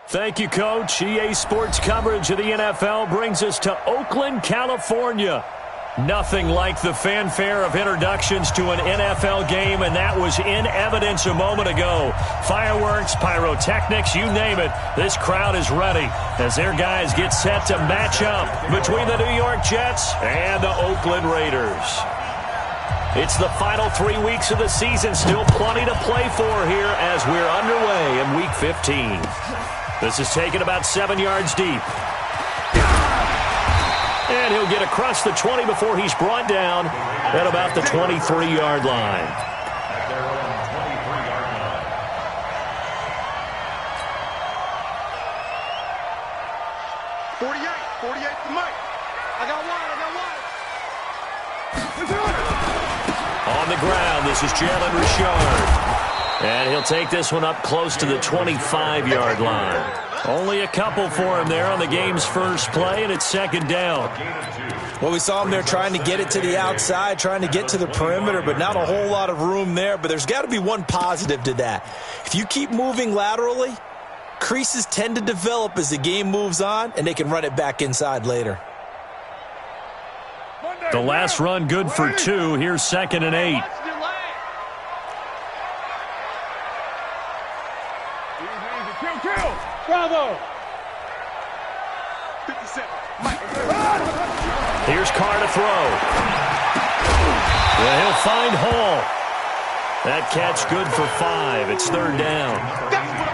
Thank you, Coach. EA Sports coverage of the NFL brings us to Oakland, California. Nothing like the fanfare of introductions to an NFL game, and that was in evidence a moment ago. Fireworks, pyrotechnics, you name it. This crowd is ready as their guys get set to match up between the New York Jets and the Oakland Raiders. It's the final 3 weeks of the season. Still plenty to play for here as we're underway in Week 15. This is taken about 7 yards deep. And he'll get across the 20 before he's brought down at about the 23-yard line. On the ground, this is Jalen Richard. And he'll take this one up close to the 25-yard line. Only a couple for him there on the game's first play, and it's second down. Well, we saw him there trying to get it to the outside, trying to get to the perimeter, but not a whole lot of room there. But there's got to be one positive to that. If you keep moving laterally, creases tend to develop as the game moves on, and they can run it back inside later. The last run good for 2. Here's 2nd and 8. Bravo! Here's Carr to throw. Well, he'll find Hall. That catch good for 5. It's 3rd down.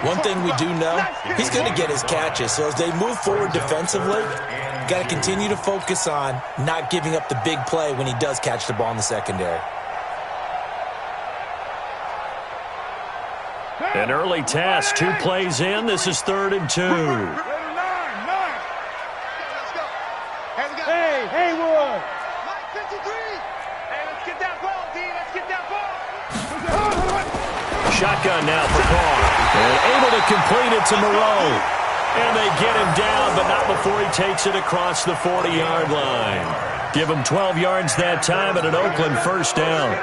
One thing we do know, he's going to get his catches. So as they move forward defensively, got to continue to focus on not giving up the big play when he does catch the ball in the secondary. An early task, 2 plays in. This is 3rd and 2. Hey, Haywood! Shotgun now for Carr. And able to complete it to Moreau. And they get him down, but not before he takes it across the 40-yard line. Give him 12 yards that time at an Oakland first down.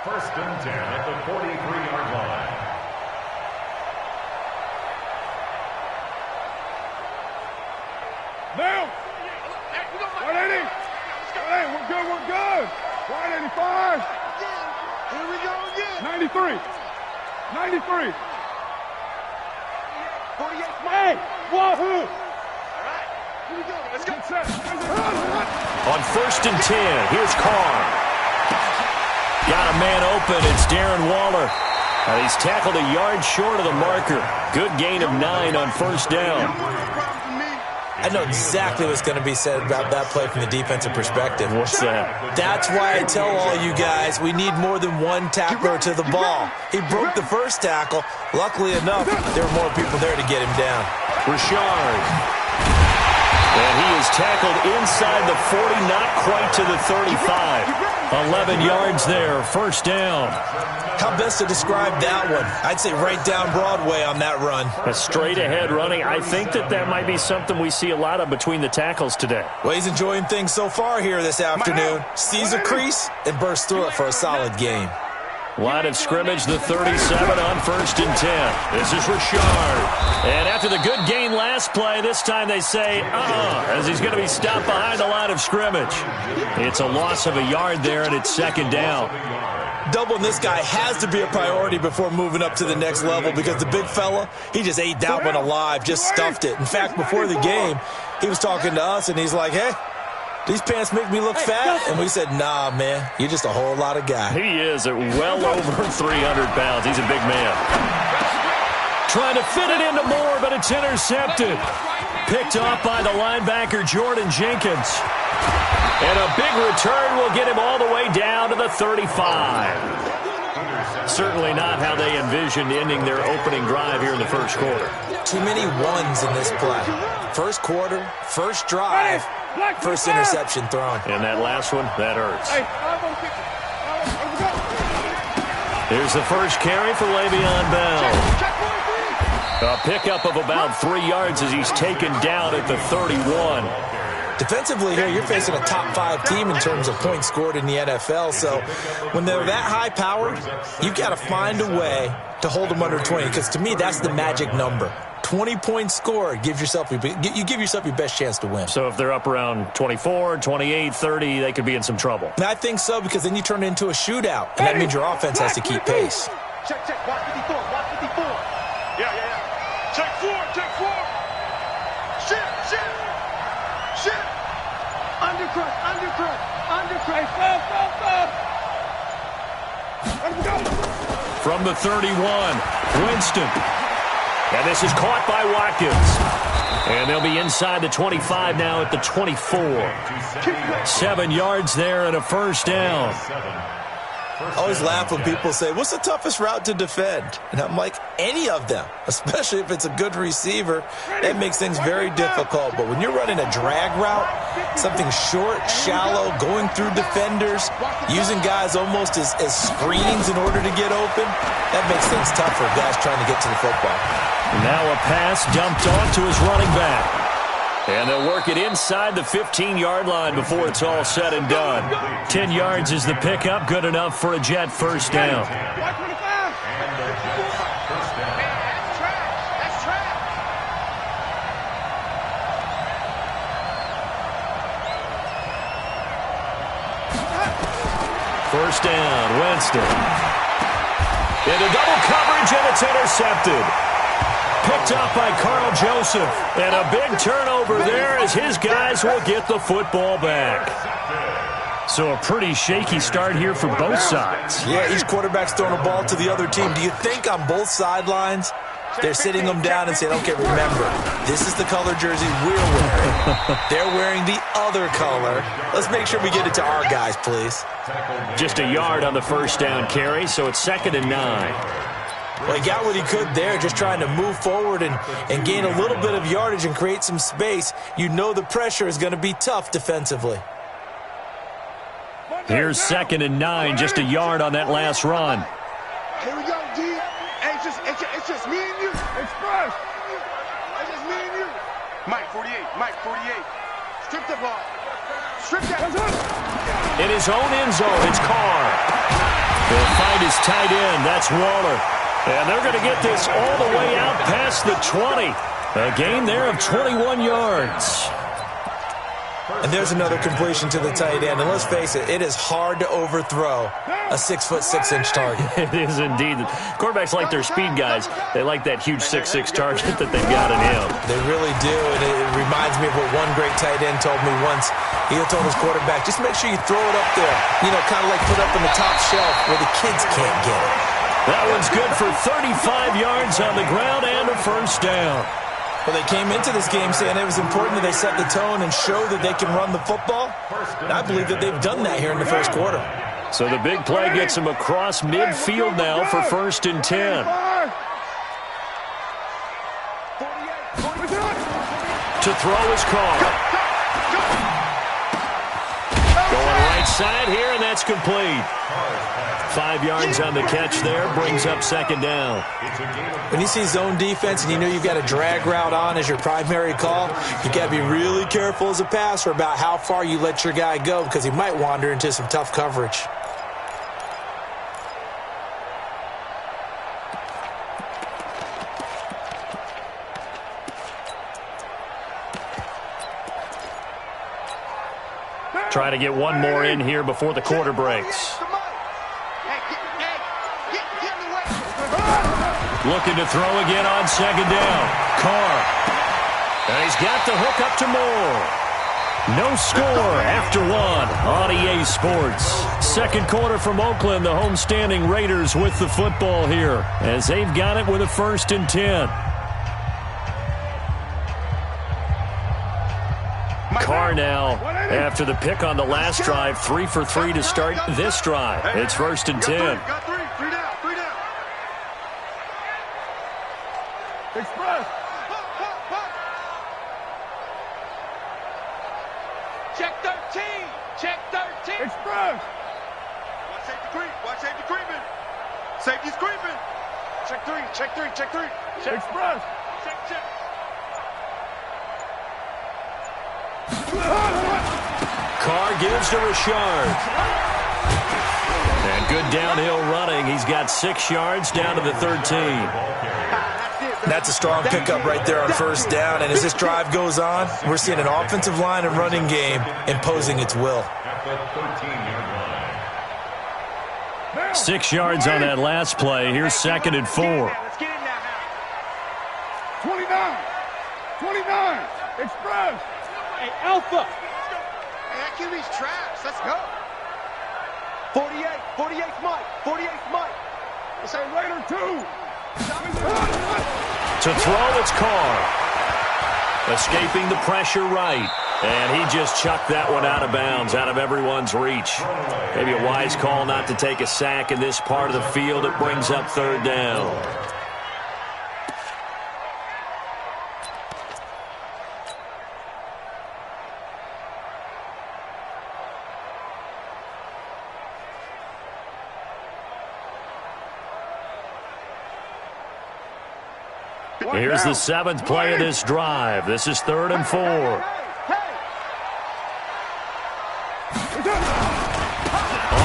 1st and 10 at the 43-yard line. Now! 180! Hey, we're good! 185! Here we go again! 93! 48! Hey! Wahoo! Alright, here we go, let's go! On 1st and 10, here's Carr. Got a man open. It's Darren Waller. And he's tackled a yard short of the marker. Good gain of 9 on 1st down. I know exactly what's going to be said about that play from the defensive perspective. What's that? That's why I tell all you guys we need more than one tackler to the ball. He broke the first tackle. Luckily enough, there were more people there to get him down. Richard. And he is tackled inside the 40, not quite to the 35. 11 yards there, 1st down. How best to describe that one? I'd say right down Broadway on that run. A straight-ahead running. I think that might be something we see a lot of between the tackles today. Well, he's enjoying things so far here this afternoon. Sees a crease and bursts through it for a solid game. Line of scrimmage, the 37 on 1st and 10. This is Richard. And after the good gain last play, this time they say, as he's going to be stopped behind the line of scrimmage. It's a loss of a yard there, and it's 2nd down. Doubling this guy has to be a priority before moving up to the next level because the big fella, he just ate that one alive, just stuffed it. In fact, before the game, he was talking to us, and he's like, hey, these pants make me look fat? And we said, nah, man, you're just a whole lot of guy. He is at well over 300 pounds. He's a big man. Trying to fit it into Moore, but it's intercepted. Picked off by the linebacker, Jordan Jenkins. And a big return will get him all the way down to the 35. Certainly not how they envisioned ending their opening drive here in the first quarter. Too many ones in this play. First quarter, first drive, first interception thrown. And that last one, that hurts. Here's the first carry for Le'Veon Bell. A pickup of about 3 yards as he's taken down at the 31. Defensively here, you're facing a top 5 team in terms of points scored in the NFL. So when they're that high powered, you've got to find a way to hold them under 20, because to me, that's the magic number. 20 points scored, you give yourself your best chance to win. So if they're up around 24, 28, 30, they could be in some trouble. And I think so, because then you turn it into a shootout, and that means your offense has to keep pace. Check, watch 54, watch 54. Yeah. Check 4. Shit. Undercut. From the 31, Winston. And this is caught by Watkins. And they'll be inside the 25 now at the 24. 7 yards there and a first down. I always laugh when people say, what's the toughest route to defend? And I'm like, any of them, especially if it's a good receiver. That makes things very difficult. But when you're running a drag route, something short, shallow, going through defenders, using guys almost as screens in order to get open, that makes things tough for guys trying to get to the football. Now a pass dumped off to his running back. And they'll work it inside the 15-yard line before it's all said and done. 10 yards is the pickup, good enough for a Jet first down. First down, Winston. Into double coverage, and it's intercepted. Picked up by Carl Joseph. And a big turnover there as his guys will get the football back. So a pretty shaky start here for both sides. Yeah, each quarterback's throwing a ball to the other team. Do you think on both sidelines they're sitting them down and saying, okay, remember, this is the color jersey we're wearing. They're wearing the other color. Let's make sure we get it to our guys, please. Just a yard on the first down carry, so it's 2nd and 9. Well, he got what he could there, just trying to move forward and gain a little bit of yardage and create some space. You know the pressure is going to be tough defensively. Here's 2nd and 9, just a yard on that last run. Here we go, D. Hey, it's just me and you. Express. It's just me and you. Mike 48. Strip the ball. Strip that. In his own end zone, it's Carr. They'll find his tight end. That's Waller. And they're going to get this all the way out past the 20. A gain there of 21 yards. And there's another completion to the tight end. And let's face it, it is hard to overthrow a 6'6" target. It is indeed. Quarterbacks like their speed guys. They like that huge 6'6" target that they've got in him. They really do. And it reminds me of what one great tight end told me once. He told his quarterback, just make sure you throw it up there. You know, kind of like put up on the top shelf where the kids can't get it. That one's good for 35 yards on the ground and a first down. Well, they came into this game saying it was important that they set the tone and show that they can run the football. And I believe that they've done that here in the first quarter. So the big play gets them across midfield now for 1st and 10. To throw his call. Going right side here, and that's complete. 5 yards on the catch there, brings up 2nd down. When you see zone defense and you know you've got a drag route on as your primary call, you got to be really careful as a passer about how far you let your guy go, because he might wander into some tough coverage. Try to get one more in here before the quarter breaks. Looking to throw again on 2nd down. Carr. And he's got the hook up to Moore. No score after 1 on EA Sports. 2nd quarter from Oakland. The homestanding Raiders with the football here as they've got it with a 1st and 10. Carr now, after the pick on the last drive, 3 for 3 to start this drive. It's 1st and 10. Express. Check 13. Check 13. Express. Watch safety creep. Watch safety creeping. Safety's creeping. Check 3. Check 3. Check 3. Check. Express. Check. Carr gives to Richard. And good downhill running. He's got 6 yards down to the 13. That's a strong pickup right there on first down. And as this drive goes on, we're seeing an offensive line and running game imposing its will. 6 yards on that last play. Here's 2nd and 4. 29. 29. Express. Hey, Alpha. Hey, that QB's trash. Let's go. 48. 48's Mike. 48's Mike. Let's say Raider 2. To throw, it's Carr. Escaping the pressure right. And he just chucked that one out of bounds, out of everyone's reach. Maybe a wise call not to take a sack in this part of the field. It brings up 3rd down. Here's the 7th play of this drive. This is 3rd and 4. On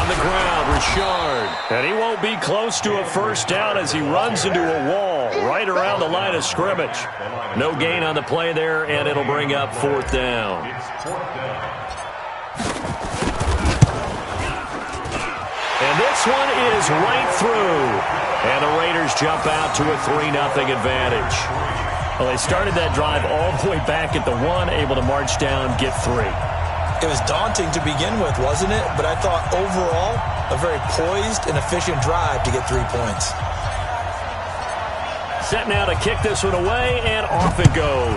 the ground, Richard. And he won't be close to a first down as he runs into a wall right around the line of scrimmage. No gain on the play there, and it'll bring up 4th down. And this one is right through. And the Raiders jump out to a 3-0 advantage. Well, they started that drive all the way back at the 1, able to march down, get 3. It was daunting to begin with, wasn't it? But I thought overall, a very poised and efficient drive to get 3 points. Set now to kick this one away, and off it goes.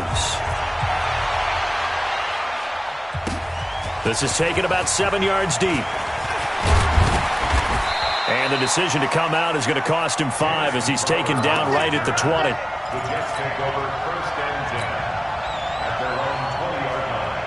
This is taken about 7 yards deep. And the decision to come out is going to cost him 5 as he's taken down right at the 20. The Jets take over 1st and 10 at their own 20-yard line.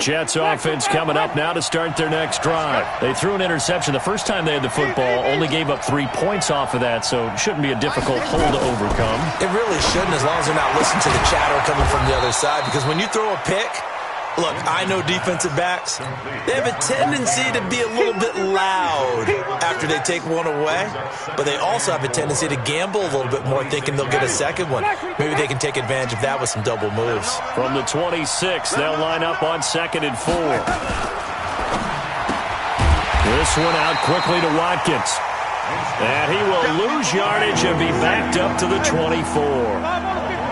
Jets offense coming up now to start their next drive. They threw an interception the first time they had the football, only gave up 3 points off of that, so it shouldn't be a difficult hole to overcome. It really shouldn't, as long as they're not listening to the chatter coming from the other side, because when you throw a pick, look, I know defensive backs, they have a tendency to be a little bit loud after they take one away, but they also have a tendency to gamble a little bit more, thinking they'll get a second one. Maybe they can take advantage of that with some double moves. From the 26, they'll line up on 2nd and 4. This one out quickly to Watkins. And he will lose yardage and be backed up to the 24.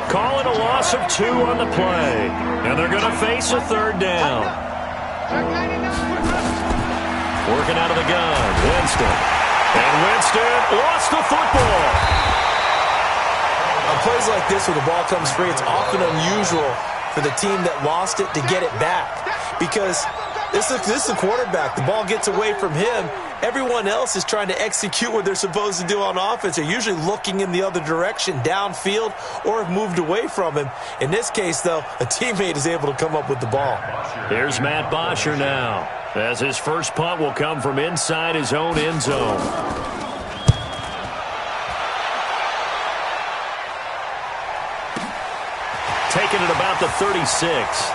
Call it a loss of 2 on the play. And they're going to face a 3rd down. Working out of the gun, Winston. And Winston lost the football. On plays like this where the ball comes free, it's often unusual for the team that lost it to get it back. Because this is the quarterback. The ball gets away from him. Everyone else is trying to execute what they're supposed to do on offense. They're usually looking in the other direction, downfield, or have moved away from him. In this case, though, a teammate is able to come up with the ball. Here's Matt Bosher now, as his first punt will come from inside his own end zone. Taking it about the 36.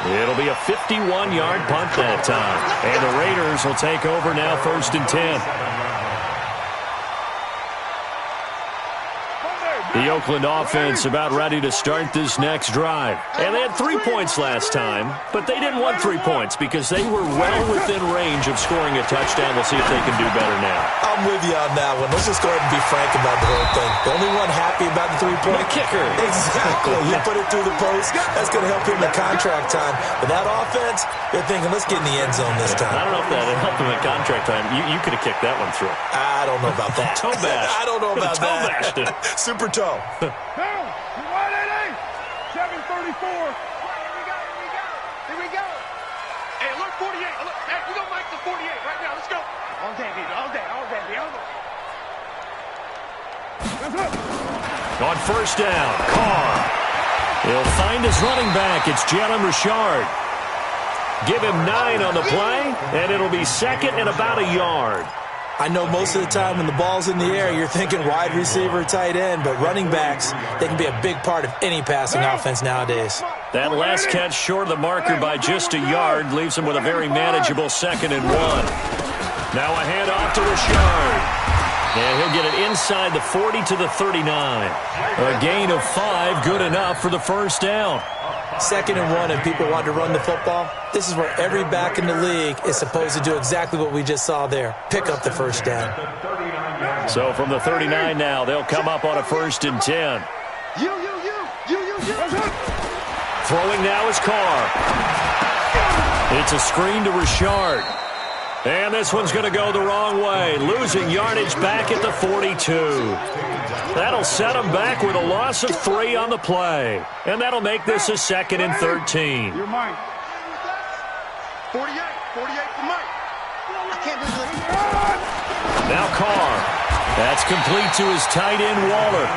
It'll be a 51-yard punt that time. And the Raiders will take over now 1st and 10. The Oakland offense about ready to start this next drive. And they had 3 points last time, but they didn't want 3 points because they were well within range of scoring a touchdown. We'll see if they can do better now. I'm with you on that one. Let's just go ahead and be frank about the whole thing. The only one happy about the 3-point kicker. Exactly. You put it through the post. That's going to help him in contract time. But that offense, they're thinking, let's get in the end zone this time. I don't know if that helped him in contract time. You could have kicked that one through. I don't know about that. Toe bash. I don't know about that. Bashed it. Super toe. Down. You wide 734. Here we go. Hey, look, 48. Look, hey, we gonna make the 48 right now. Let's go. All day, baby. All day. On first down, Carr. He'll find his running back. It's Jalen Richard. Give him 9 on the play, and it'll be second and about a yard. I know most of the time when the ball's in the air, you're thinking wide receiver, tight end, but running backs, they can be a big part of any passing offense nowadays. That last catch short of the marker by just a yard leaves him with a very manageable 2nd and 1. Now a handoff to Richard. And he'll get it inside the 40 to the 39. A gain of 5, good enough for the first down. 2nd and 1 and people want to run the football. This is where every back in the league is supposed to do exactly what we just saw there. Pick up the first down. So from the 39 now, they'll come up on a 1st and 10. Throwing now is Carr. It's a screen to Richard. And this one's going to go the wrong way, losing yardage back at the 42. That'll set him back with a loss of 3 on the play. And that'll make this a 2nd and 13. You're mine. 48 for Mike. I can't do this. Now Carr. That's complete to his tight end, Waller.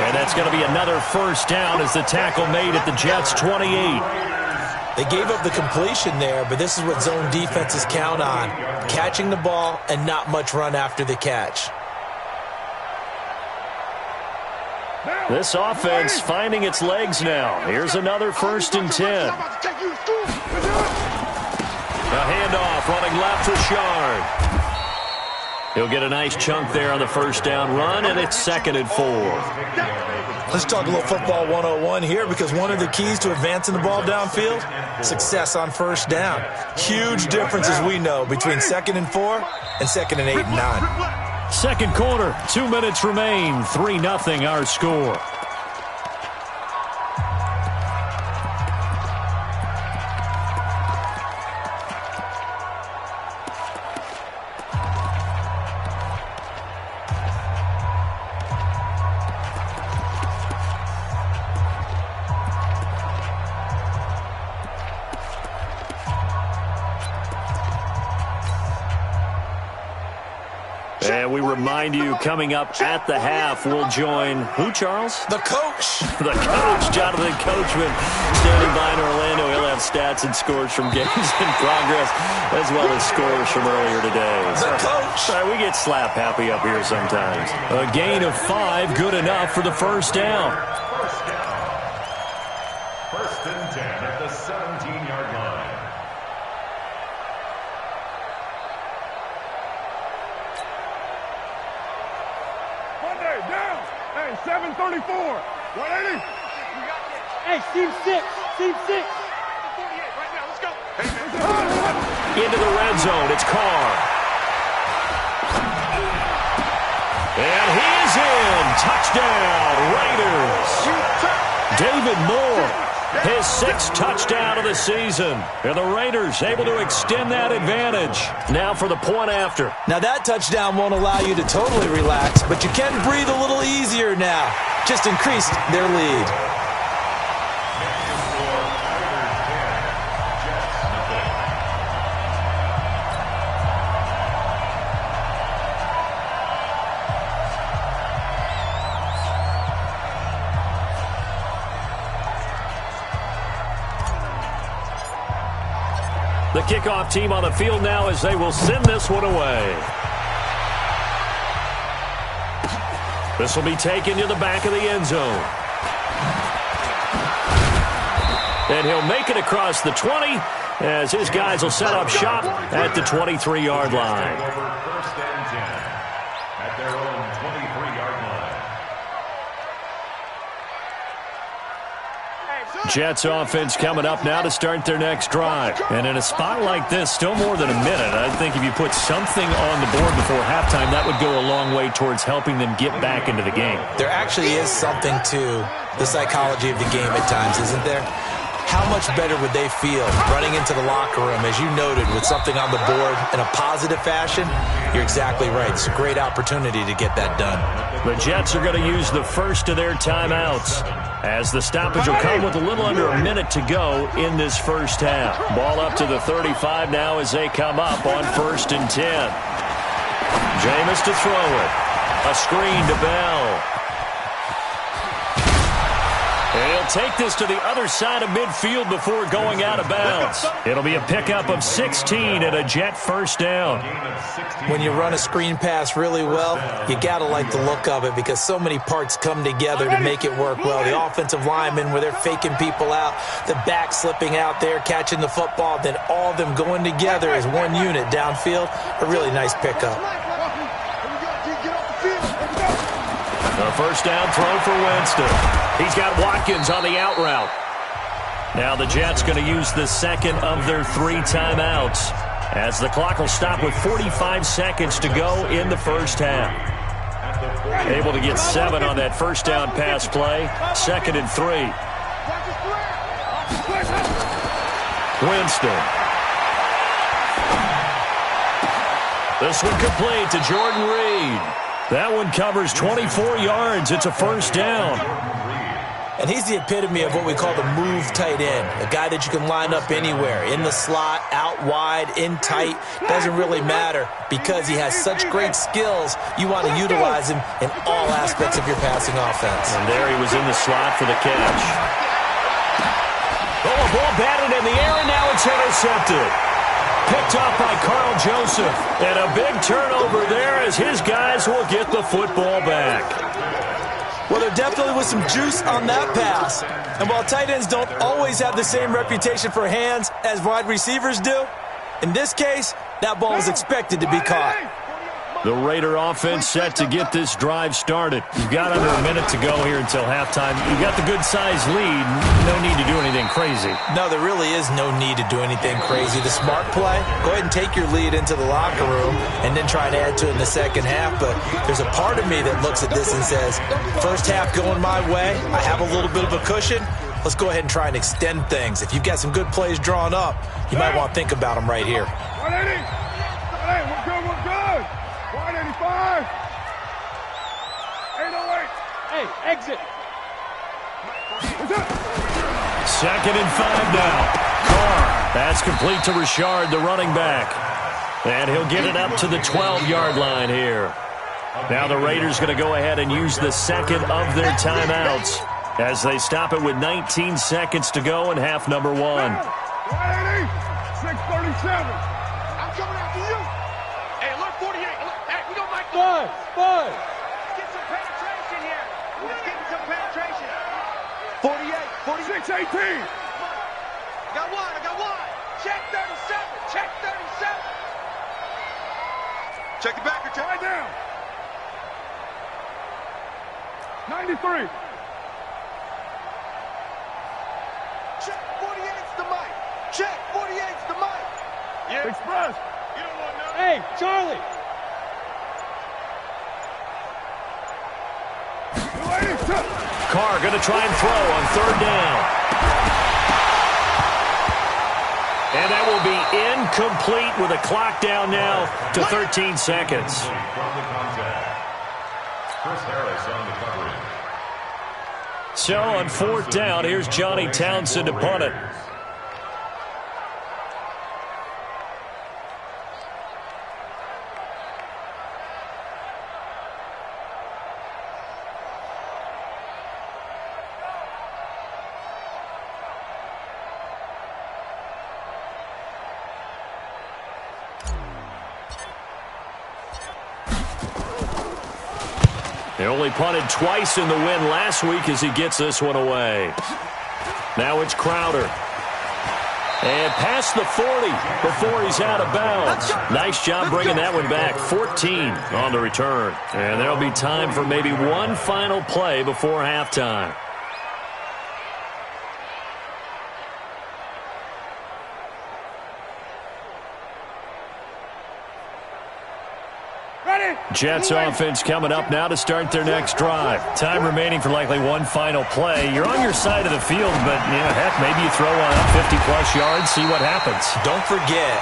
And that's going to be another first down as the tackle made at the Jets' 28. They gave up the completion there, but this is what zone defenses count on. Catching the ball and not much run after the catch. This offense finding its legs now. Here's another 1st and 10. A handoff running left, Richard. He'll get a nice chunk there on the first down run, and it's 2nd and 4. Let's talk a little football 101 here, because one of the keys to advancing the ball downfield, success on first down. Huge difference, as we know, between 2nd and 4 and 2nd and 8 and 9. Second quarter, 2 minutes remain, 3-0 our score. And we remind you, coming up at the half, we'll join who, Charles? The coach. The coach, Jonathan Coachman, standing by in Orlando. He'll have stats and scores from games in progress, as well as scores from earlier today. The coach. We get slap happy up here sometimes. A gain of 5, good enough for the first down. First and 10 at the 17-yard line. Down. Hey, 734. 180. Hey, Team 6. Team 6. 48 right now. Let's go. Into the red zone. It's Carr. And he is in. Touchdown, Raiders. David Moore, his 6th touchdown of the season. And the Raiders able to extend that advantage. Now for the point after. Now that touchdown won't allow you to totally relax, but you can breathe a little easier now. Just increased their lead. The kickoff team on the field now as they will send this one away. This will be taken to the back of the end zone. And he'll make it across the 20 as his guys will set up shop at the 23-yard line. First and 10 at their own 23-yard line. Jets offense coming up now to start their next drive. And in a spot like this, still more than a minute, I think if you put something on the board before halftime, that would go a long way towards helping them get back into the game. There actually is something to the psychology of the game at times, isn't there? How much better would they feel running into the locker room, as you noted, with something on the board in a positive fashion? You're exactly right. It's a great opportunity to get that done. The Jets are going to use the first of their timeouts, as the stoppage will come with a little under a minute to go in this first half. Ball up to the 35 now as they come up on 1st and 10. Jameis to throw it. A screen to Bell. He'll They'll take this to the other side of midfield before going out of bounds. It'll be a pickup of 16 and a Jet first down. When you run a screen pass really well, you got to like the look of it because so many parts come together to make it work well. The offensive linemen, where they're faking people out, the back slipping out there, catching the football, then all of them going together as one unit downfield. A really nice pickup. The first down throw for Winston. He's got Watkins on the out route. Now the Jets going to use the second of their 3 timeouts, as the clock will stop with 45 seconds to go in the first half. Able to get 7 on that first down pass play. 2nd and 3. Winston. This one complete to Jordan Reed. That one covers 24 yards. It's a first down. And he's the epitome of what we call the move tight end, a guy that you can line up anywhere, in the slot, out wide, in tight, doesn't really matter because he has such great skills. You want to utilize him in all aspects of your passing offense. And there he was in the slot for the catch. Oh, a ball batted in the air, and now it's intercepted. Picked up by Carl Joseph. And a big turnover there as his guys will get the football back. Well, there definitely was some juice on that pass. And while tight ends don't always have the same reputation for hands as wide receivers do, in this case, that ball was expected to be caught. The Raider offense set to get this drive started. You've got under a minute to go here until halftime. You've got the good-sized lead. No need to do anything crazy. No, there really is no need to do anything crazy. The smart play, go ahead and take your lead into the locker room and then try and add to it in the second half. But there's a part of me that looks at this and says, first half going my way, I have a little bit of a cushion. Let's go ahead and try and extend things. If you've got some good plays drawn up, you might want to think about them right here. 180. Hey, we're good, we're good. 185. 808. Hey, exit. 2nd and 5 now. Carr. That's complete to Richard, the running back. And he'll get it up to the 12-yard line here. Now the Raiders going to go ahead and use the second of their timeouts as they stop it with 19 seconds to go in half number 1. 180. 637. I'm coming after you. Hey, alert 48. Hey, we don't like Buzz, buzz. Get some penetration here. Let's get some penetration. 48. 618. I got one. Check 37. Check 37. Check the back or check. Right down. 93. Check 48's the mic. Check 48's the mic. Yeah. Express. You don't want none. Hey, Charlie. 282. Carr going to try and throw on 3rd down. And that will be incomplete with a clock down now to 13 seconds. From the contact, Chris Harris on the coverage. So on 4th down, here's Johnny Townsend to punt it. They only punted twice in the win last week as he gets this one away. Now it's Crowder. And past the 40 before he's out of bounds. Nice job bringing that one back. 14 on the return. And there'll be time for maybe one final play before halftime. Jets offense coming up now to start their next drive. Time remaining for likely one final play. You're on your side of the field, but, heck, maybe you throw on 50-plus yards, see what happens. Don't forget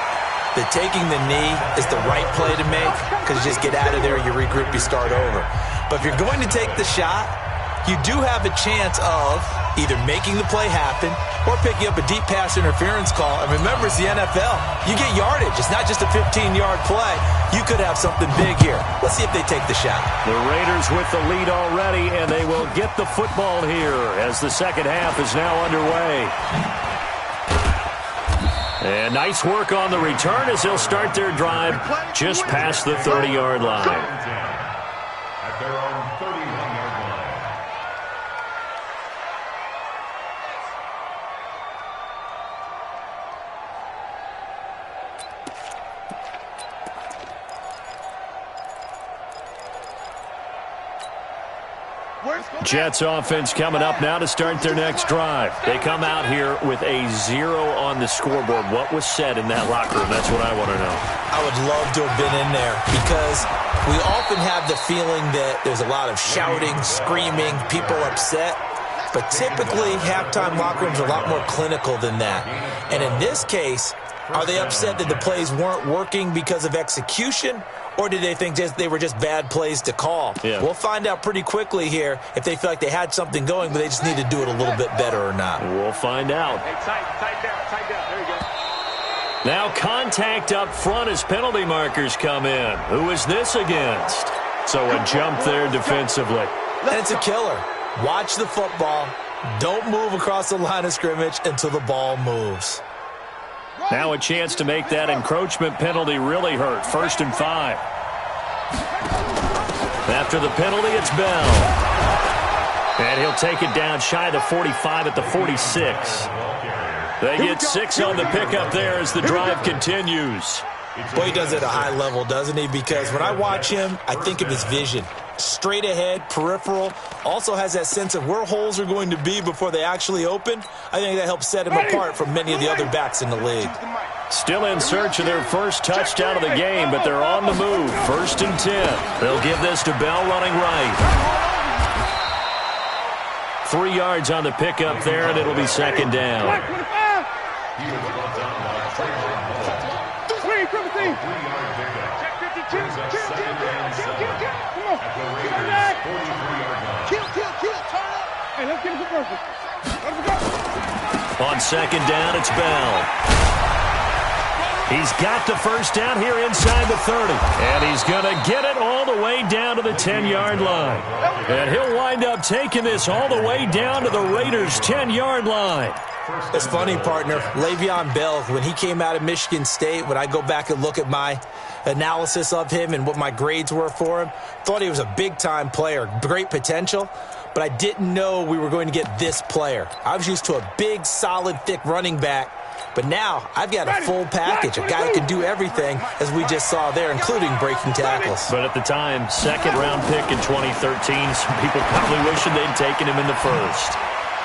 that taking the knee is the right play to make because you just get out of there, you regroup, you start over. But if you're going to take the shot, you do have a chance of either making the play happen or picking up a deep pass interference call. And remember, it's the NFL. You get yardage. It's not just a 15-yard play. You could have something big here. Let's see if they take the shot. The Raiders with the lead already, and they will get the football here as the second half is now underway. And nice work on the return as they'll start their drive just past the 30-yard line. At their own 31-yard line. Jets offense coming up now to start their next drive. They come out here with a 0 on the scoreboard. What was said in that locker room? That's what I want to know. I would love to have been in there because we often have the feeling that there's a lot of shouting, screaming, people upset. But typically, halftime locker rooms are a lot more clinical than that. And in this case, are they upset that the plays weren't working because of execution? Or did they think they were just bad plays to call? Yeah. We'll find out pretty quickly here if they feel like they had something going, but they just need to do it a little bit better or not. We'll find out. Hey, tight down. There you go. Now contact up front as penalty markers come in. Who is this against? So a jump there defensively. And it's a killer. Watch the football. Don't move across the line of scrimmage until the ball moves. Now a chance to make that encroachment penalty really hurt. 1st and 5. After the penalty, it's Bell. And he'll take it down shy of the 45 at the 46. They get 6 on the pickup there as the drive continues. Boy, he does it at a high level, doesn't he? Because when I watch him, I think of his vision. Straight ahead, peripheral, also has that sense of where holes are going to be before they actually open. I think that helps set him apart from many of the other backs in the league. Still in search of their first touchdown of the game, but they're on the move. 1st and 10. They'll give this to Bell running right. 3 yards on the pickup there, and it'll be 2nd down. Hey, let's get it first. On 2nd down, it's Bell. He's got the first down here inside the 30. And he's going to get it all the way down to the 10-yard line. And he'll wind up taking this all the way down to the Raiders' 10-yard line. It's funny, partner. Le'Veon Bell, when he came out of Michigan State, when I go back and look at my analysis of him and what my grades were for him, thought he was a big-time player, great potential, but I didn't know we were going to get this player. I was used to a big, solid, thick running back, but now I've got a full package, a guy who can do everything, as we just saw there, including breaking tackles. But at the time, 2nd-round pick in 2013, some people probably wishing they'd taken him in the 1st.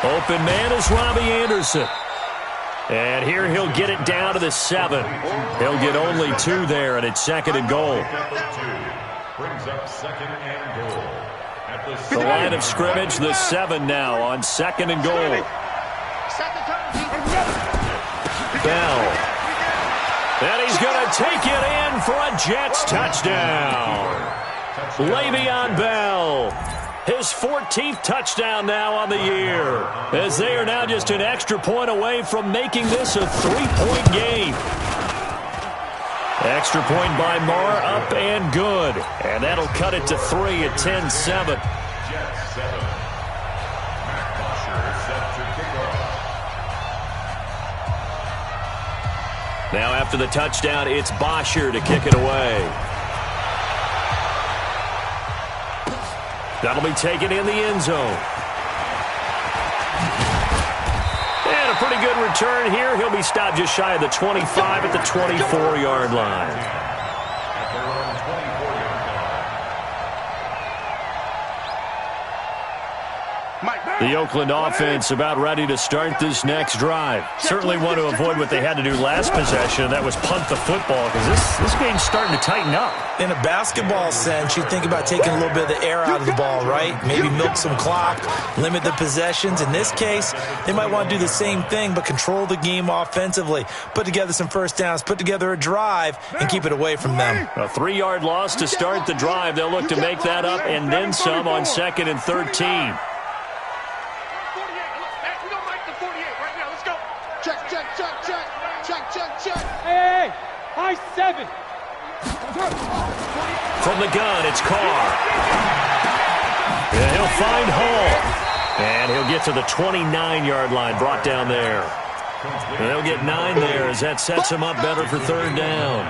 Open man is Robbie Anderson. And here he'll get it down to the 7. He'll get only 2 there, and it's 2nd and goal. Brings up 2nd and goal. At The line of scrimmage, the 7 now on 2nd and goal. Bell. And he's going to take it in for a Jets touchdown. Le'Veon Bell. His 14th touchdown now on the year, as they are now just an extra point away from making this a 3-point game. Extra point by Marr, up and good. And that'll cut it to 3 at 10-7. Jets 7. Matt Bosher set to kick off. Now after the touchdown, it's Bosher to kick it away. That'll be taken in the end zone. And a pretty good return here. He'll be stopped just shy of the 25 at the 24-yard line. The Oakland offense about ready to start this next drive. Certainly want to avoid what they had to do last possession, that was punt the football, because this game's starting to tighten up. In a basketball sense, you think about taking a little bit of the air out of the ball, right? Maybe milk some clock, limit the possessions. In this case, they might want to do the same thing, but control the game offensively. Put together some first downs, put together a drive, and keep it away from them. A 3-yard loss to start the drive. They'll look to make that up and then some on 2nd and 13. From the gun, it's Carr. And he'll find Hall. And he'll get to the 29-yard line, brought down there. And they'll get 9 there as that sets him up better for third down.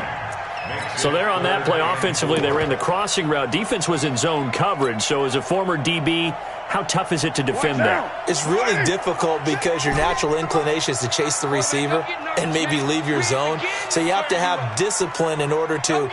So there on that play, offensively, they ran the crossing route. Defense was in zone coverage. So as a former DB, how tough is it to defend that? It's really difficult because your natural inclination is to chase the receiver and maybe leave your zone. So you have to have discipline in order to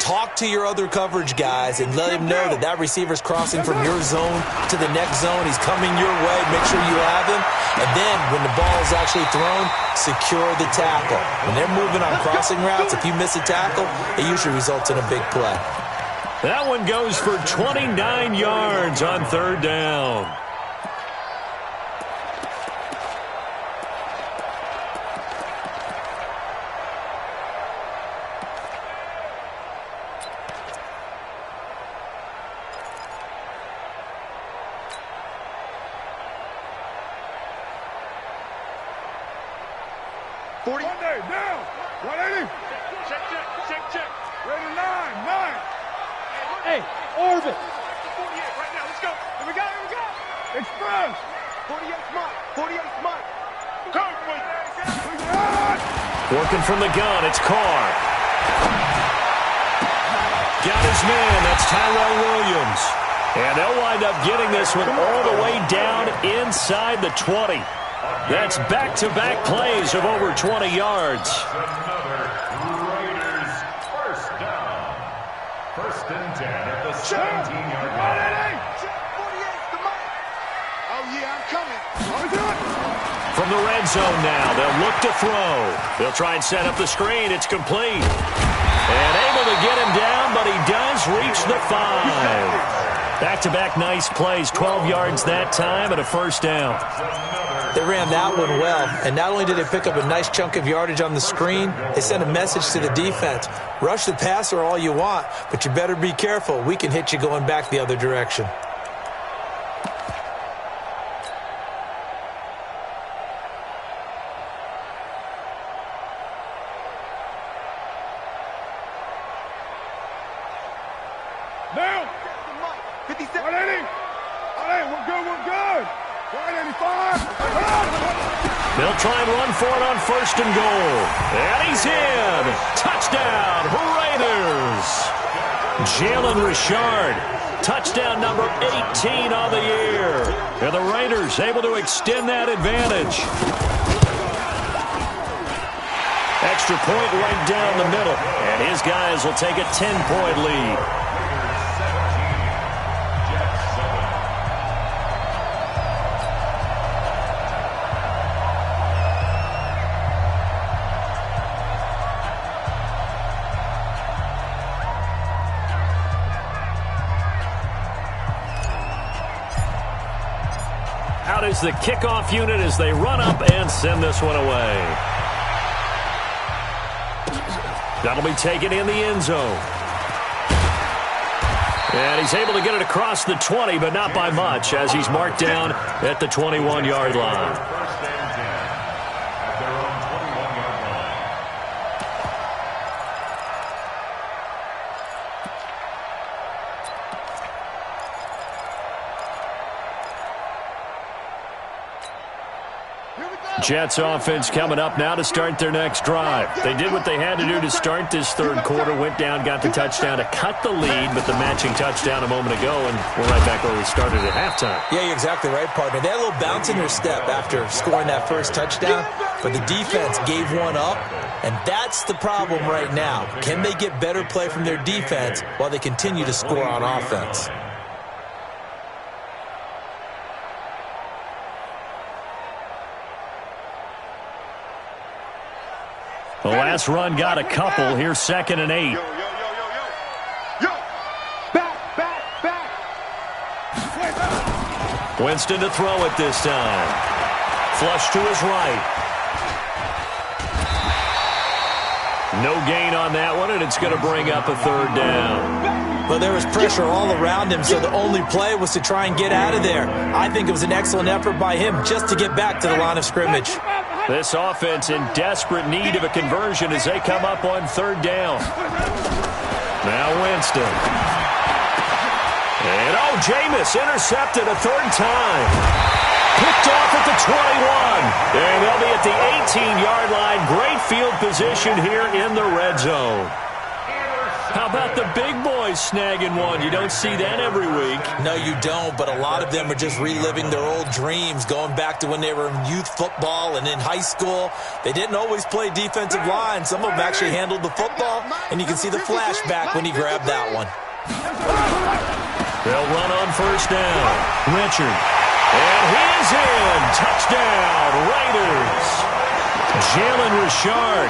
talk to your other coverage guys and let him know that that receiver's crossing from your zone to the next zone. He's coming your way. Make sure you have him. And then when the ball is actually thrown, secure the tackle. When they're moving on crossing routes, if you miss a tackle, it usually results in a big play. That one goes for 29 yards on third down. Monday, down. 180. Check. Ready, 9. Hey, orbit. 48 right now. Let's go. Here we go. Express. 48's Mike. 48's Mike. Working from the gun, it's Carr. Got his man, that's Tyrell Williams. And they'll wind up getting this one all the way down inside the 20. That's back-to-back plays of over 20 yards. Another Raiders first down. First and 10 at the 17-yard line. Check 48's the Mike. Oh, yeah, I'm coming. From the red zone now, they'll look to throw. They'll try and set up the screen. It's complete. And able to get him down, but he does reach the 5. Back-to-back nice plays, 12 yards that time and a first down. They ran that one well, and not only did they pick up a nice chunk of yardage on the screen, they sent a message to the defense. Rush the passer all you want, but you better be careful. We can hit you going back the other direction. Down. 57. 180. We're good. 185. They'll try and run for it on first and goal. And he's in. Touchdown, Raiders. Jalen Richard, touchdown number 18 on the year. And the Raiders able to extend that advantage. Extra point right down the middle. And his guys will take a 10-point lead. Out is the kickoff unit as they run up and send this one away. That'll be taken in the end zone. And he's able to get it across the 20, but not by much, as he's marked down at the 21-yard line. First and 10 at their own 21-yard line. Jets offense coming up now to start their next drive. They did what they had to do to start this third quarter, went down, got the touchdown to cut the lead, but the matching touchdown a moment ago, and we're right back where we started at halftime. Yeah, you're exactly right, partner. They had a little bounce in their step after scoring that first touchdown, but the defense gave one up, and that's the problem right now. Can they get better play from their defense while they continue to score on offense? The last run got a couple. Here's 2nd and 8. Yo. Back. Winston to throw it this time. Flush to his right. No gain on that one, and it's going to bring up a third down. But there was pressure all around him, so the only play was to try and get out of there. I think it was an excellent effort by him just to get back to the line of scrimmage. This offense in desperate need of a conversion as they come up on third down. Now Winston. And, Jameis intercepted a third time. Picked off at the 21. And they'll be at the 18-yard line. Great field position here in the red zone. How about the big boys snagging one? You don't see that every week. No, you don't, but a lot of them are just reliving their old dreams, going back to when they were in youth football and in high school. They didn't always play defensive line. Some of them actually handled the football, and you can see the flashback when he grabbed that one. They'll run on first down. Richard. And he is in. Touchdown, Raiders. Jalen Richard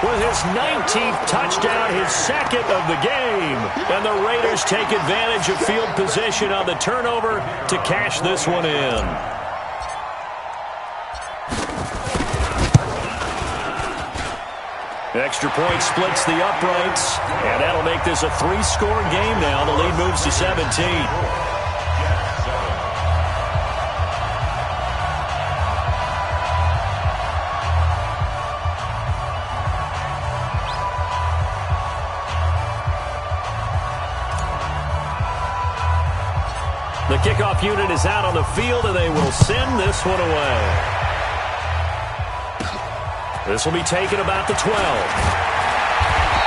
with his 19th touchdown, his second of the game. And the Raiders take advantage of field position on the turnover to cash this one in. Extra point splits the uprights, and that'll make this a 3-score game now. The lead moves to 17. The kickoff unit is out on the field, and they will send this one away. This will be taken about the 12.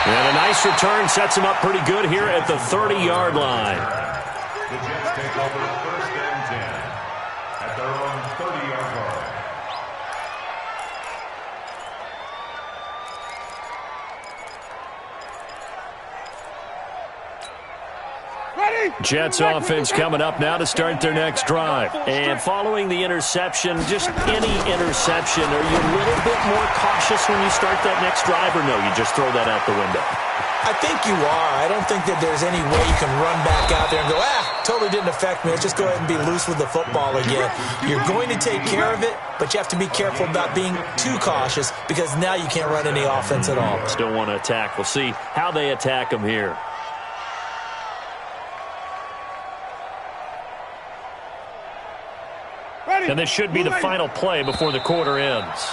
And a nice return sets him up pretty good here at the 30-yard line. The Jets take over first and 10 at their own 30-yard line. Jets offense coming up now to start their next drive. And following the interception, just any interception, are you a little bit more cautious when you start that next drive, or no, you just throw that out the window? I think you are. I don't think that there's any way you can run back out there and go, totally didn't affect me. Let's just go ahead and be loose with the football again. You're going to take care of it, but you have to be careful about being too cautious because now you can't run any offense at all. Still want to attack. We'll see how they attack them here. And this should be the final play before the quarter ends.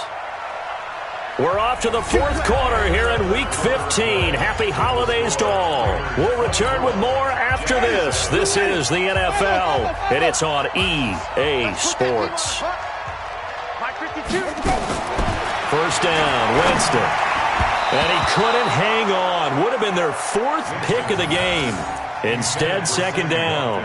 We're off to the fourth quarter here in Week 15. Happy holidays to all. We'll return with more after this. This is the NFL, and it's on EA Sports. First down, Winston. And he couldn't hang on. Would have been their fourth pick of the game. Instead, second down.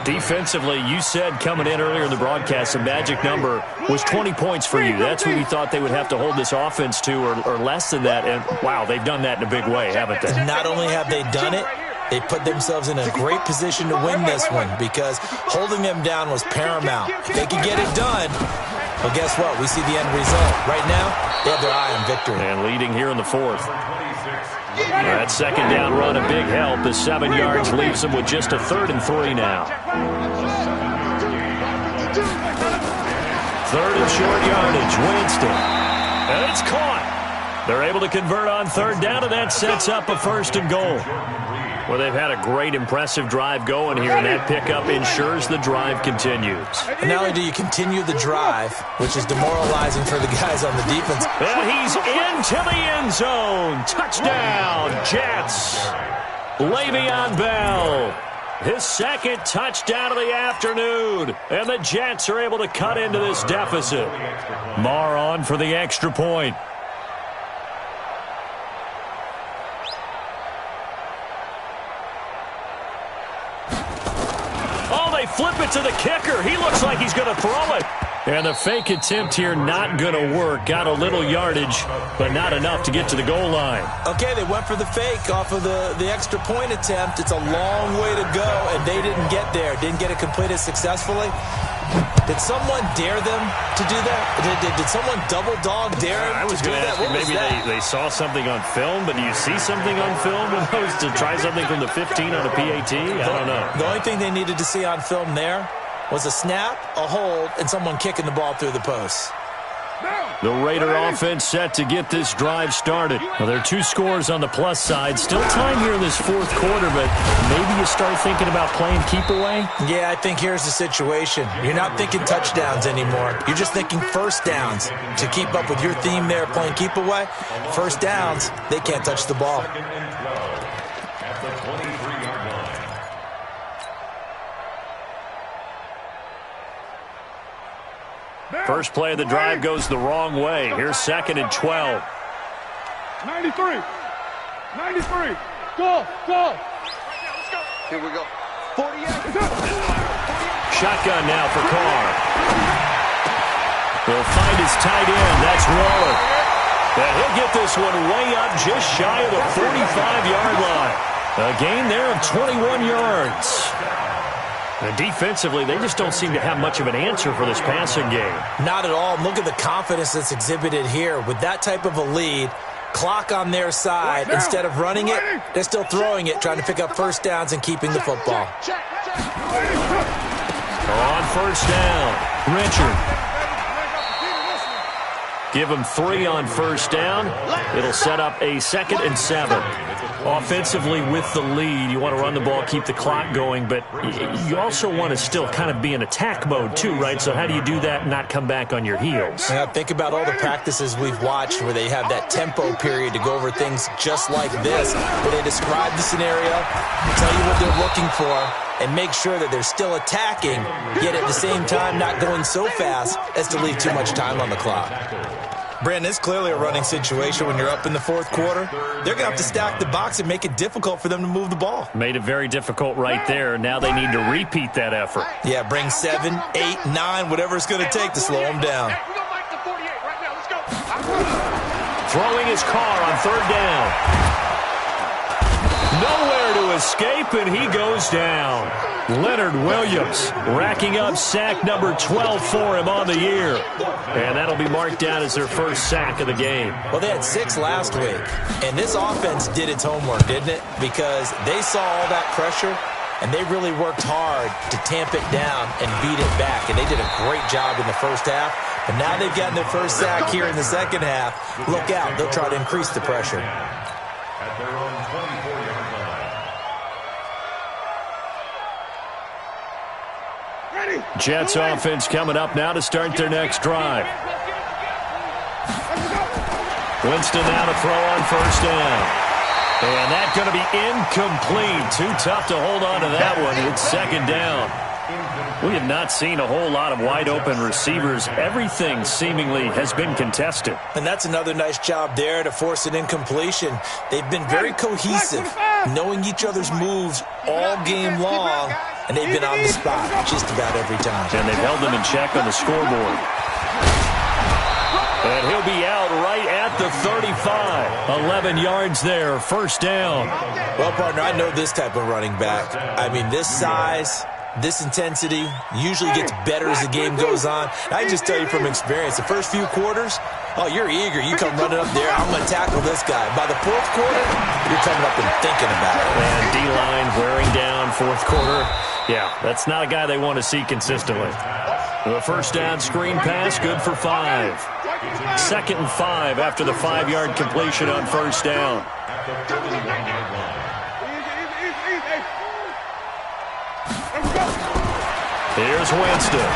Defensively, you said coming in earlier in the broadcast, the magic number was 20 points for you. That's what we thought they would have to hold this offense to, or less than that. And, wow, they've done that in a big way, haven't they? Not only have they done it, they put themselves in a great position to win this one because holding them down was paramount. If they could get it done, well, guess what? We see the end result. Right now, they have their eye on victory. And leading here in the fourth. That second down run, a big help. The 7 yards leaves them with just a 3rd and 3 now. 3rd and short yardage, Winston. And it's caught. They're able to convert on 3rd down, and that sets up a 1st and goal. Well, they've had a great, impressive drive going here, and that pickup ensures the drive continues. And not only do you continue the drive, which is demoralizing for the guys on the defense. And he's into the end zone. Touchdown, Jets. Le'Veon Bell. His second touchdown of the afternoon. And the Jets are able to cut into this deficit. Marr on for the extra point. Flip it to the kicker. He looks like he's going to throw it. And the fake attempt here not going to work. Got a little yardage, but not enough to get to the goal line. Okay, they went for the fake off of the extra point attempt. It's a long way to go, and they didn't get there. Didn't get it completed successfully. Did someone dare them to do that? Did someone double dog dare them I was to do going to that? ask you, maybe they saw something on film, but do you see something on film when those to try something from the 15 on a PAT? I don't know. The only thing they needed to see on film there was a snap, a hold, and someone kicking the ball through the post. The Raider offense set to get this drive started. Well, there are 2 scores on the plus side. Still time here in this fourth quarter, but maybe you start thinking about playing keep away? Yeah, I think here's the situation. You're not thinking touchdowns anymore. You're just thinking first downs. To keep up with your theme there, playing keep away, first downs, they can't touch the ball. First play of the drive goes the wrong way. Here's 2nd and 12. 93. 93. Go. Here we go. 48. Shotgun now for Carr. He'll find his tight end. That's Waller. And he'll get this one way up just shy of the 45-yard line. A gain there of 21 yards. And defensively, they just don't seem to have much of an answer for this passing game. Not at all. Look at the confidence that's exhibited here. With that type of a lead, clock on their side, instead of running it, they're still throwing it, trying to pick up first downs and keeping the football. On first down, Richard. Give him 3 on first down. It'll set up a 2nd and 7. Offensively, with the lead, you want to run the ball, keep the clock going, but you also want to still kind of be in attack mode too, right? So how do you do that and not come back on your heels? Now, think about all the practices we've watched where they have that tempo period to go over things just like this, where they describe the scenario, tell you what they're looking for, and make sure that they're still attacking, yet at the same time not going so fast as to leave too much time on the clock. Brandon, it's clearly a running situation when you're up in the 4th quarter. They're going to have to stack the box and make it difficult for them to move the ball. Made it very difficult right there. Now they need to repeat that effort. Yeah, bring 7, 8, 9, whatever it's going to take to slow them down. Throwing his Carr on 3rd down. Nowhere to escape, and he goes down. Leonard Williams racking up sack number 12 for him on the year. And that'll be marked down as their first sack of the game. Well, they had 6 last week, and this offense did its homework, didn't it? Because they saw all that pressure, and they really worked hard to tamp it down and beat it back. And they did a great job in the first half. But now they've gotten their first sack here in the second half. Look out. They'll try to increase the pressure. At their own 24-yard line. Jets offense coming up now to start their next drive. Winston now to throw on first down. And that's going to be incomplete. Too tough to hold on to that one. It's 2nd down. We have not seen a whole lot of wide-open receivers. Everything seemingly has been contested. And that's another nice job there to force an incompletion. They've been very cohesive, knowing each other's moves all game long, and they've been on the spot just about every time. And they've held them in check on the scoreboard. And he'll be out right at the 35. 11 yards there, first down. Well, partner, I know this type of running back. I mean, this size, this intensity usually gets better as the game goes on. I just tell you from experience, the first few quarters, oh, you're eager. You come running up there, I'm going to tackle this guy. By the 4th quarter, you're coming up and thinking about it. And D-line wearing down 4th quarter. Yeah, that's not a guy they want to see consistently. The first down screen pass, good for 5. 2nd and 5 after the 5-yard completion on first down. Here's Winston.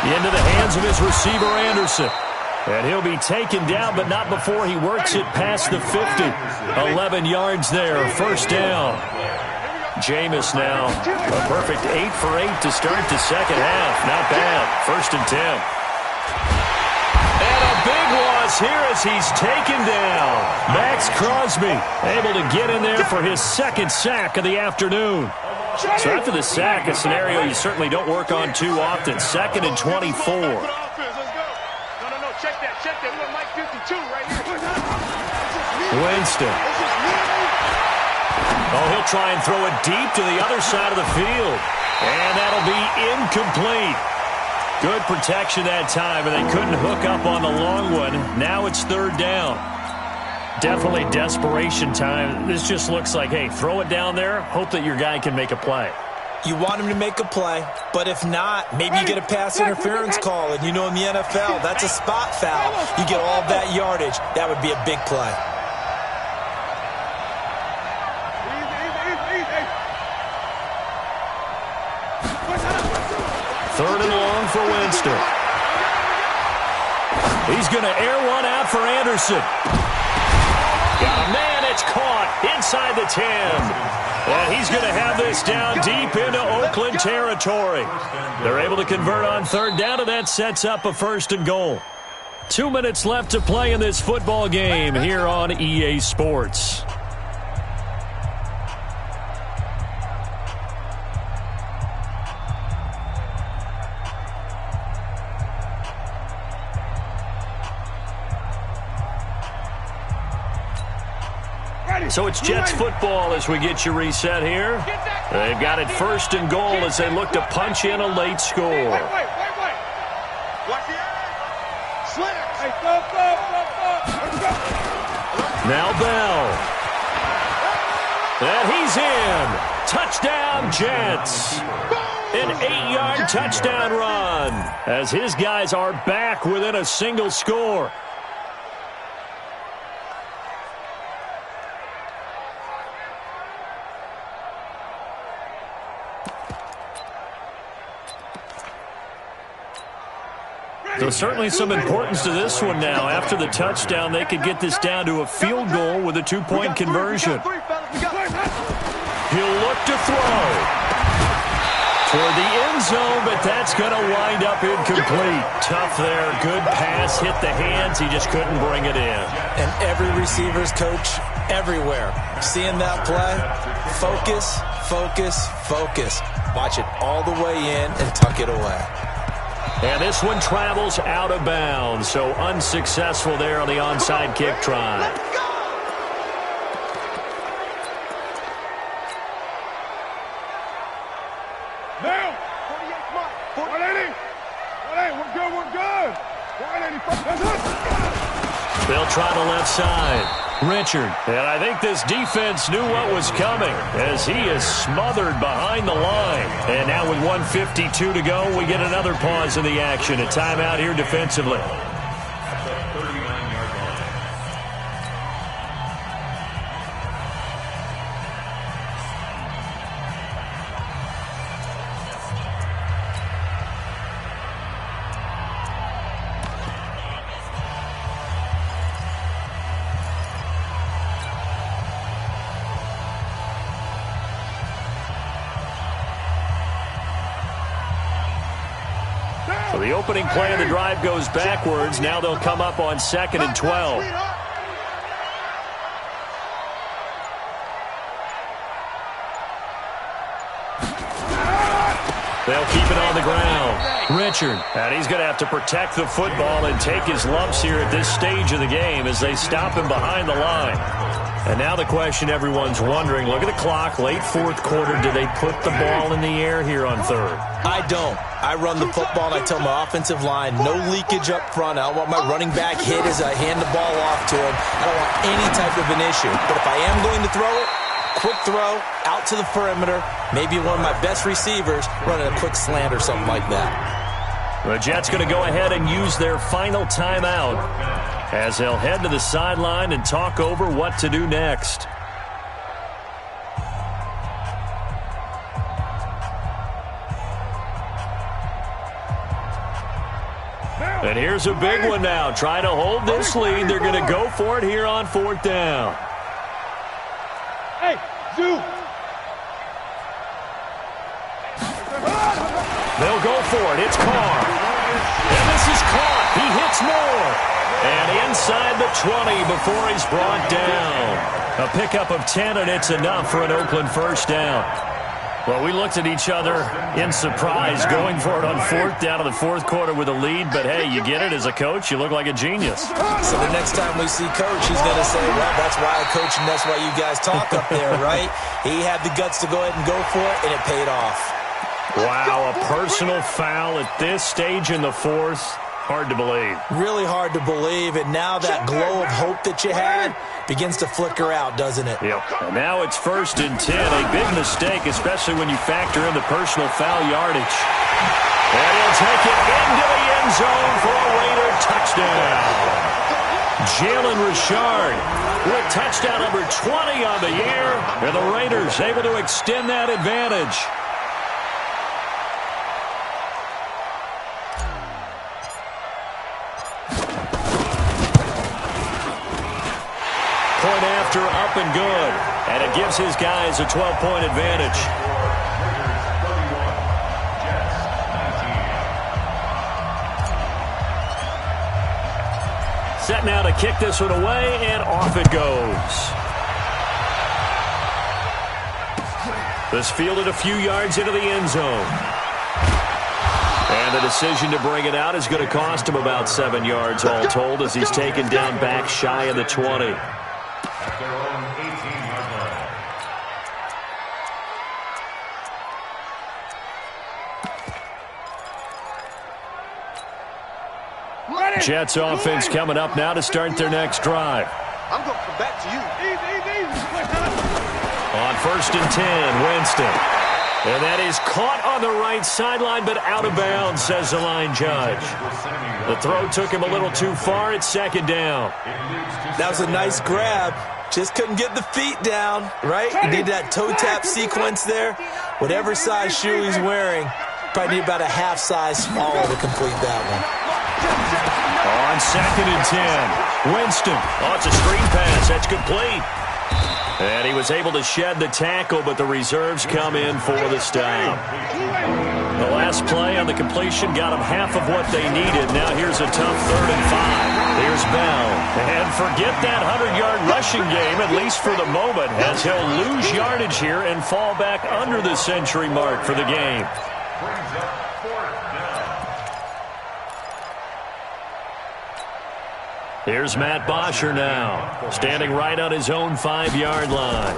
Into the hands of his receiver, Anderson. And he'll be taken down, but not before he works it past the 50. 11 yards there, first down. Jameis now, a perfect 8 for 8 to start the second half. Not bad. 1st and 10. And a big loss here as he's taken down. Max Crosby able to get in there for his 2nd sack of the afternoon. So after the sack, a scenario you certainly don't work on too often. 2nd and 24. No, check that. We want Mike 52 right here. Winston. Oh, he'll try and throw it deep to the other side of the field. And that'll be incomplete. Good protection that time, and they couldn't hook up on the long one. Now it's 3rd down. Definitely desperation time. This just looks like, hey, throw it down there, hope that your guy can make a play. You want him to make a play, but if not, maybe you get a pass interference call, and you know in the NFL, that's a spot foul. You get all that yardage. That would be a big play. Third and long for Winston. He's going to air one out for Anderson. Got a man It's caught inside the 10. And he's going to have this down deep into Oakland territory. They're able to convert on third down, and that sets up a 1st and goal. 2 minutes left to play in this football game here on EA Sports. So it's Jets football as we get you reset here. They've got it 1st and goal as they look to punch in a late score. Wait. Watch the edge. Slants. Hey, go. Let's go. Now Bell. And he's in. Touchdown, Jets. An 8-yard touchdown run as his guys are back within a single score. So certainly some importance to this one now. After the touchdown, they could get this down to a field goal with a 2-point conversion. He'll look to throw toward the end zone, but that's going to wind up incomplete. Tough there. Good pass. Hit the hands. He just couldn't bring it in. And every receiver's coach everywhere. Seeing that play, focus. Watch it all the way in and tuck it away. And this one travels out of bounds, so unsuccessful there on the onside kick try. Now. 180. We're good. 180. They'll try the left side. Richard. And I think this defense knew what was coming as he is smothered behind the line. And now with 1:52 to go, we get another pause in the action. A timeout here defensively. So the opening play of the drive goes backwards. Now they'll come up on 2nd and 12. They'll keep it on the ground. Richard. And he's going to have to protect the football and take his lumps here at this stage of the game as they stop him behind the line. And now the question everyone's wondering, look at the clock, late 4th quarter, do they put the ball in the air here on 3rd? I don't. I run the football and I tell my offensive line, no leakage up front. I don't want my running back hit as I hand the ball off to him. I don't want any type of an issue. But if I am going to throw it, quick throw, out to the perimeter, maybe one of my best receivers running a quick slant or something like that. The Jets going to go ahead and use their final timeout as they'll head to the sideline and talk over what to do next. And here's a big one now. Trying to hold this lead. They're going to go for it here on 4th down. Hey, Zoo. They'll go for it. It's Carr. And this is caught. He hits more. And inside the 20 before he's brought down. A pickup of 10, and it's enough for an Oakland 1st down. Well, we looked at each other in surprise going for it on 4th down in the 4th quarter with a lead. But, hey, you get it as a coach. You look like a genius. So the next time we see Coach, he's going to say, well, that's why I coach and that's why you guys talk up there, right? He had the guts to go ahead and go for it, and it paid off. Wow, a personal foul at this stage in the 4th. Hard to believe. Really hard to believe, and now that glow of hope that you had begins to flicker out, doesn't it? Yep. And now it's 1st and 10. A big mistake, especially when you factor in the personal foul yardage. And he'll take it into the end zone for a Raider touchdown. Jalen Richard with touchdown number 20 on the year, and the Raiders able to extend that advantage. after, up and good. And it gives his guys a 12-point advantage. Set now to kick this one away, and off it goes. This fielded a few yards into the end zone. And the decision to bring it out is going to cost him about 7 yards all told as he's taken down back shy of the 20. At their own 18-yard line. Jets offense coming up now to start their next drive. I'm going to come back to you. On 1st and 10, Winston. And that is caught on the right sideline, but out of bounds, says the line judge. The throw took him a little too far. It's 2nd down. That was a nice grab. Just couldn't get the feet down, right? He needed that toe tap sequence there. Whatever size shoe he's wearing, probably need about a half size smaller to complete that one. On 2nd and 10, Winston. Oh, it's a screen pass. That's complete. And he was able to shed the tackle, but the reserves come in for the stop. The last play on the completion got him half of what they needed. Now here's a tough 3rd and 5. Here's Bell. And forget that 100-yard rushing game, at least for the moment, as he'll lose yardage here and fall back under the century mark for the game. Brings up 4th down. Here's Matt Bosher now, standing right on his own 5-yard line.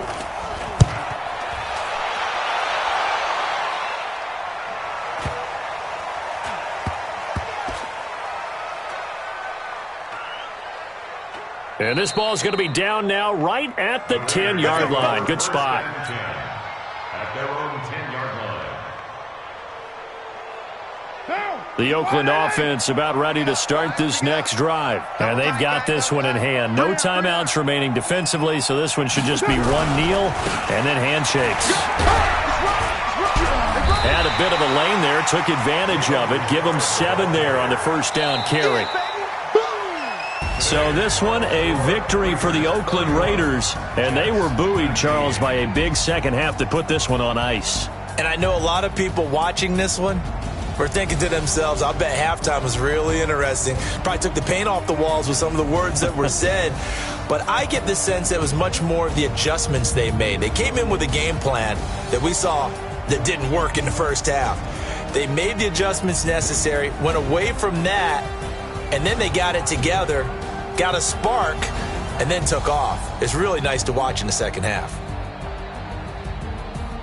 And this ball is going to be down now right at the 10-yard line. Good spot. At their own 10-yard line. The Oakland offense about ready to start this next drive. And they've got this one in hand. No timeouts remaining defensively, so this one should just be one kneel and then handshakes. Had a bit of a lane there, took advantage of it. Give them 7 there on the 1st down carry. So this one, a victory for the Oakland Raiders. And they were buoyed, Charles, by a big second half that put this one on ice. And I know a lot of people watching this one were thinking to themselves, I bet halftime was really interesting. Probably took the paint off the walls with some of the words that were said. But I get the sense that it was much more of the adjustments they made. They came in with a game plan that we saw that didn't work in the first half. They made the adjustments necessary, went away from that, and then they got it together, got a spark, and then took off. It's really nice to watch in the second half.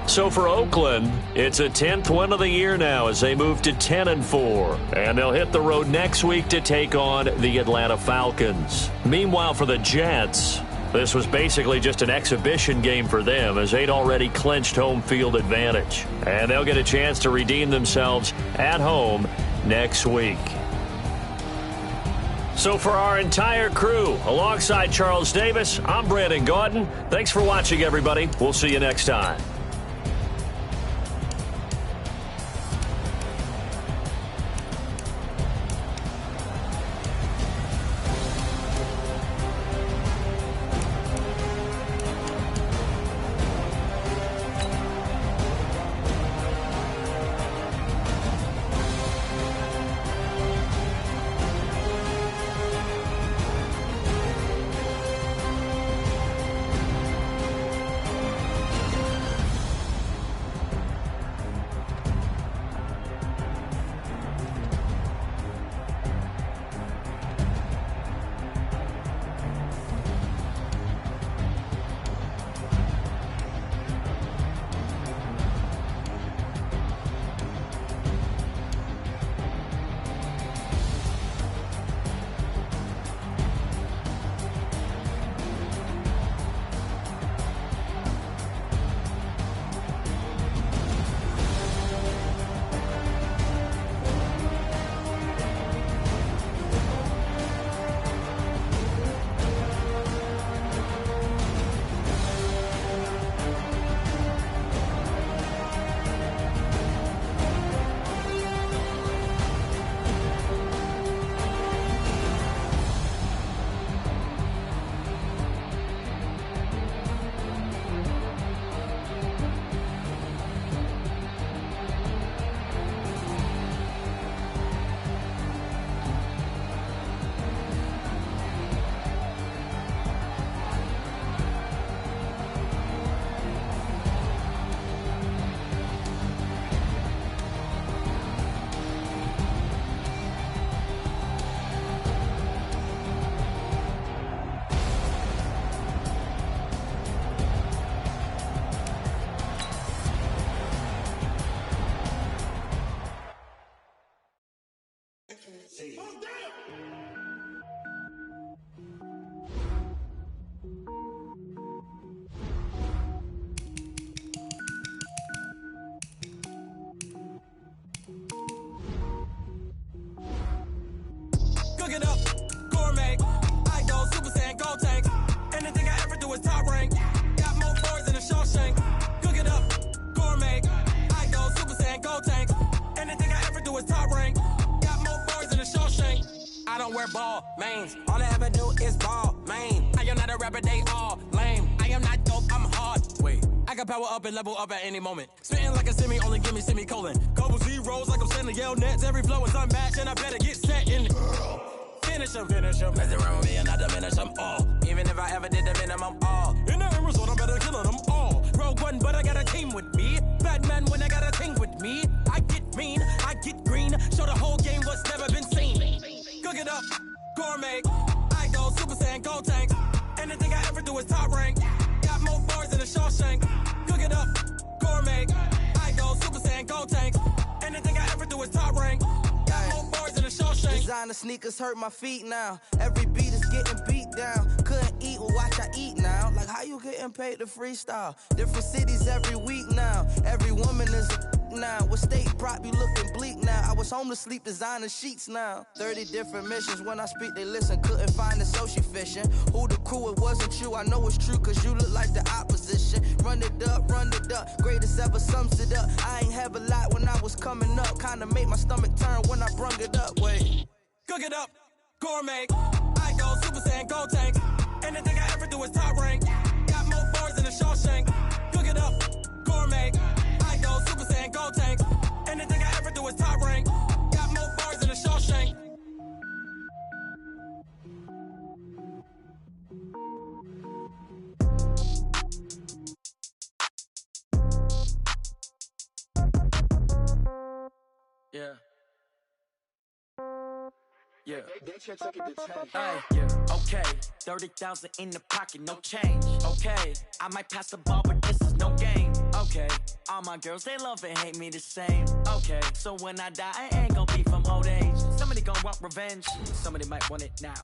So for Oakland, it's a 10th win of the year now as they move to 10-4. And they'll hit the road next week to take on the Atlanta Falcons. Meanwhile, for the Jets, this was basically just an exhibition game for them as they'd already clinched home field advantage. And they'll get a chance to redeem themselves at home next week. So for our entire crew, alongside Charles Davis, I'm Brandon Gaudin. Thanks for watching, everybody. We'll see you next time. wear ball mains. All I ever do is ball, man. I am not a rapper, they all lame. I am not dope, I'm hard. Wait, I can power up and level up at any moment. Spitting like a semi, only give me semicolon. Couple zeros like I'm sending yell nets. Every flow is unmatched, and I better get set in. Finish them. Mess around with me and I diminish them all. Even if I ever did the minimum, all. In the end result, I'm better killing them all. Rogue One, but I got a team with me. Batman when I got a team with me. I get mean, I get green. Show the whole game what's never been seen. Cook it up, gourmet. I go Super Saiyan, gold tank. Anything I ever do is top rank. Got more bars than a Shawshank. Cook it up, gourmet. I go Super Saiyan, gold tank. Anything I ever do is top rank. Got more bars than a Shawshank. Designer sneakers hurt my feet now. Every beat is getting beat down. Couldn't eat, well watch I eat now. Like how you getting paid to freestyle? Different cities every week now. Every woman is a now. With state prop, you looking bleak now. I was home to sleep, designing sheets now. 30 different missions. When I speak, they listen. Couldn't find it, so she fishing. Who the crew? It wasn't you. I know it's true, cause you look like the opposition. Run it up. Greatest ever sums it up. I ain't have a lot when I was coming up. Kinda made my stomach turn when I brung it up. Wait. Cook it up, gourmet. I go Super Saiyan, gold tank. Anything I ever do is top rank. Got more bars than a Shawshank. Cook it up, gourmet. I go Super Saiyan, gold tank. Anything I ever do is top rank. Got more bars than a Shawshank. Yeah. Yeah. Okay. 30,000 in the pocket, no change. Okay. I might pass the ball, but this is no game. Okay. All my girls, they love and hate me the same. Okay. So when I die, I ain't gonna be from old age. Somebody gonna want revenge. Somebody might want it now.